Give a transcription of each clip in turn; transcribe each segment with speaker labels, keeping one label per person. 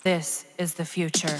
Speaker 1: This is the future.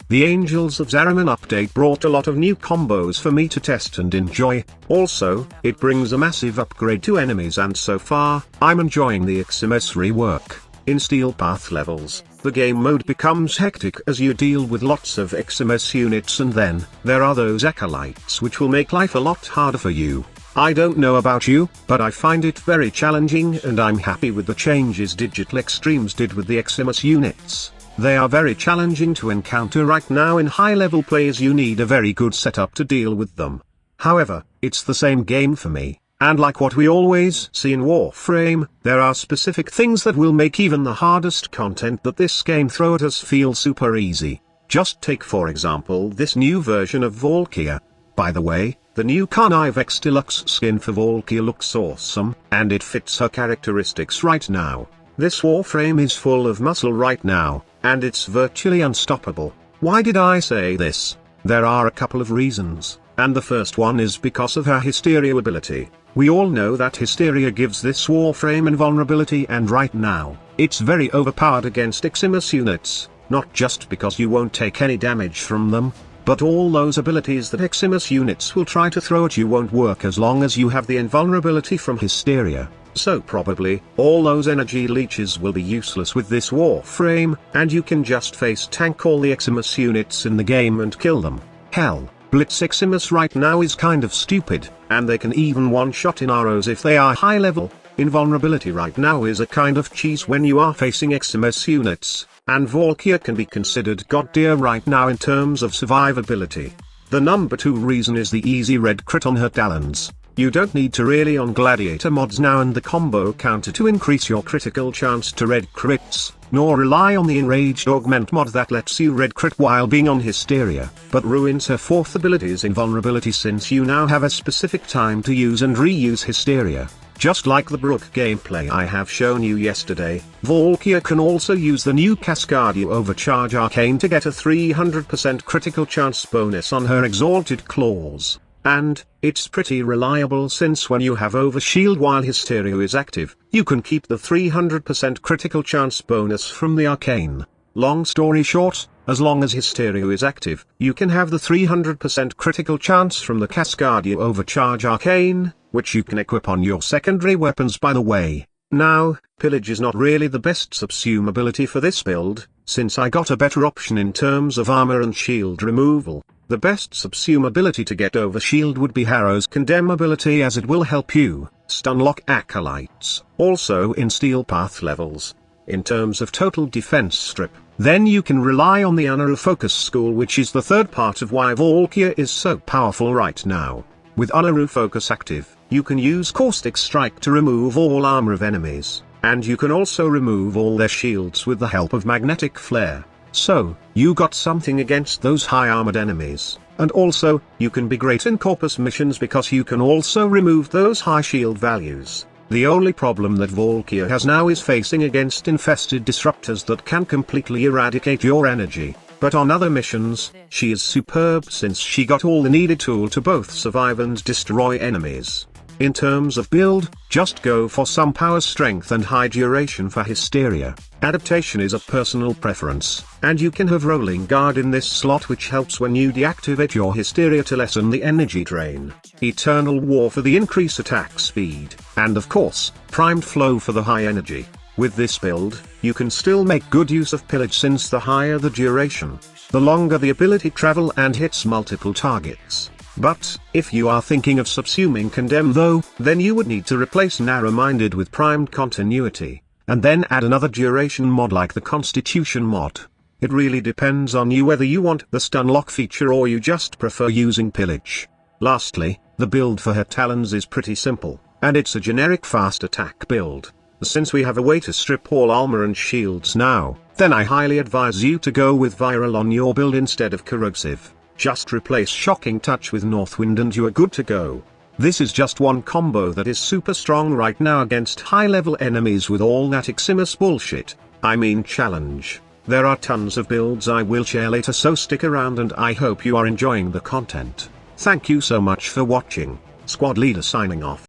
Speaker 2: The Angels of Zariman update brought a lot of new combos for me to test and enjoy. Also, it brings a massive upgrade to enemies, and so far, I'm enjoying the XMS rework. In Steel Path levels, the game mode becomes hectic as you deal with lots of XMS units, and then, there are those acolytes which will make life a lot harder for you. I don't know about you, but I find it very challenging, and I'm happy with the changes Digital Extremes did with the XMS units. They are very challenging to encounter right now in high-level play, as you need a very good setup to deal with them. However, it's the same game for me, and like what we always see in Warframe, there are specific things that will make even the hardest content that this game throws at us feel super easy. Just take for example this new version of Valkyria. By the way, the new Carnive X Deluxe skin for Valkyria looks awesome, and it fits her characteristics right now. This Warframe is full of muscle right now, and it's virtually unstoppable. Why did I say this? There are a couple of reasons, and the first one is because of her Hysteria ability. We all know that Hysteria gives this Warframe invulnerability, and right now, it's very overpowered against XMS units, not just because you won't take any damage from them, but all those abilities that XMS units will try to throw at you won't work as long as you have the invulnerability from Hysteria. So probably, all those energy leeches will be useless with this Warframe, and you can just face tank all the XMS units in the game and kill them. Hell, Blitz XMS right now is kind of stupid, and they can even one-shot in arrows if they are high level. Invulnerability right now is a kind of cheese when you are facing XMS units, and Valkyria can be considered god tier right now in terms of survivability. The number 2 reason is the easy red crit on her talons. You don't need to really on gladiator mods now and the combo counter to increase your critical chance to red crits, nor rely on the enraged augment mod that lets you red crit while being on Hysteria, but ruins her 4th ability's invulnerability, since you now have a specific time to use and reuse Hysteria. Just like the Brook gameplay I have shown you yesterday, Valkyria can also use the new Cascadia Overcharge Arcane to get a 300% critical chance bonus on her Exalted Claws. And, it's pretty reliable, since when you have Overshield while Hysteria is active, you can keep the 300% critical chance bonus from the Arcane. Long story short, as long as Hysteria is active, you can have the 300% critical chance from the Cascadia Overcharge Arcane, which you can equip on your secondary weapons, by the way. Now, Pillage is not really the best subsume ability for this build, since I got a better option in terms of armor and shield removal. The best subsume ability to get over shield would be Harrow's Condemn ability, as it will help you stunlock acolytes, also in Steel Path levels. In terms of total defense strip, then you can rely on the Anaru Focus School, which is the third part of why Valkyria is so powerful right now. With Anaru Focus active, you can use Caustic Strike to remove all armor of enemies, and you can also remove all their shields with the help of Magnetic Flare. So, you got something against those high-armored enemies, and also, you can be great in Corpus missions because you can also remove those high shield values. The only problem that Valkyria has now is facing against infested disruptors that can completely eradicate your energy, but on other missions, she is superb since she got all the needed tool to both survive and destroy enemies. In terms of build, just go for some power strength and high duration for Hysteria. Adaptation is a personal preference, and you can have Rolling Guard in this slot, which helps when you deactivate your Hysteria to lessen the energy drain. Eternal War for the increased attack speed, and of course, Primed Flow for the high energy. With this build, you can still make good use of Pillage, since the higher the duration, the longer the ability travel and hits multiple targets. But, if you are thinking of subsuming Condemn though, then you would need to replace Narrow-Minded with Primed Continuity, and then add another duration mod like the Constitution mod. It really depends on you whether you want the Stunlock feature or you just prefer using Pillage. Lastly, the build for her talons is pretty simple, and it's a generic fast attack build. Since we have a way to strip all armor and shields now, then I highly advise you to go with Viral on your build instead of Corrosive. Just replace Shocking Touch with Northwind and you are good to go. This is just one combo that is super strong right now against high-level enemies with all that XMS bullshit. I mean challenge. There are tons of builds I will share later, so stick around and I hope you are enjoying the content. Thank you so much for watching. Squad Leader signing off.